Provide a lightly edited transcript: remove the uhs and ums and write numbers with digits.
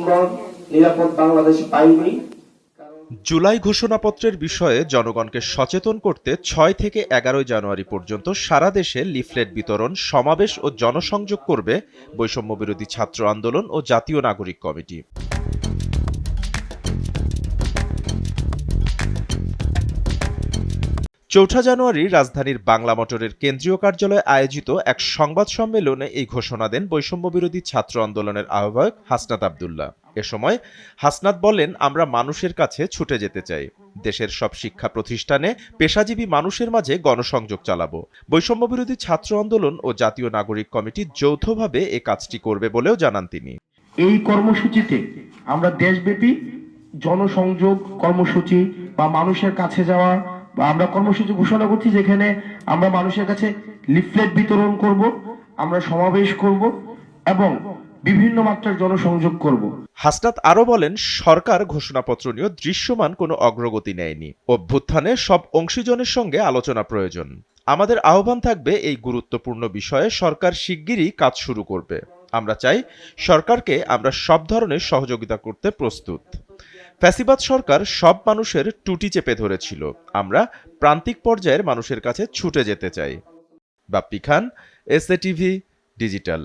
সুন্দর নিরাপদ বাংলাদেশ পাইনি। জুলাই ঘোষণাপত্রের বিষয়ে জনগণকে সচেতন করতে ৬ থেকে ১১ জানুয়ারি পর্যন্ত সারা দেশে লিফলেট বিতরণ, সমাবেশ ও জনসংযোগ করবে বৈষম্যবিরোধী ছাত্র আন্দোলন ও জাতীয় নাগরিক কমিটি। চৌঠা জানুয়ারি রাজধানীর বাংলা মোটরের কেন্দ্রীয় কার্যালয়ে আয়োজিত এক সংবাদ সম্মেলনে এই ঘোষণা দেন বৈষম্যবিরোধী ছাত্র আন্দোলনের আহ্বায়ক হাসনাত আব্দুল্লাহ। এ সময় হাসনাত বলেন, আমরা মানুষের কাছে ছুটে যেতে চাই। দেশের সব শিক্ষা প্রতিষ্ঠানে পেশাজীবী মানুষের মাঝে গণসংযোগ চালাবো। বৈষম্যবিরোধী ছাত্র আন্দোলন ও জাতীয় নাগরিক কমিটি যৌথভাবে এ কাজটি করবে বলেও জানান তিনি। এই কর্মসূচিতে আমরা দেশব্যাপী জনসংযোগ কর্মসূচি বা মানুষের কাছে যাওয়া বা আমরা কর্মসূচি ঘোষণা করছি, যেখানে আমরা মানুষের কাছে লিফলেট বিতরণ করব, আমরা সমাবেশ করব এবং বিভিন্ন মাত্রার জনসংযোগ করব। হাসনাত আরও বলেন, সরকার ঘোষণাপত্র নিয়ে দৃশ্যমান কোনো অগ্রগতি নেয়নি। অভ্যুত্থানে সব অংশীজনের সঙ্গে আলোচনা প্রয়োজন। আমাদের আহ্বান থাকবে, এই গুরুত্বপূর্ণ বিষয়ে সরকার শিগগিরই কাজ শুরু করবে। আমরা চাই সরকারকে আমরা সব ধরনের সহযোগিতা করতে প্রস্তুত। ফ্যাসিবাদ সরকার সব মানুষের টুটি চেপে ধরেছিল। আমরা প্রান্তিক পর্যায়ের মানুষের কাছে ছুটে যেতে চাই। বাপ্পি খান, এসএ টিভি ডিজিটাল।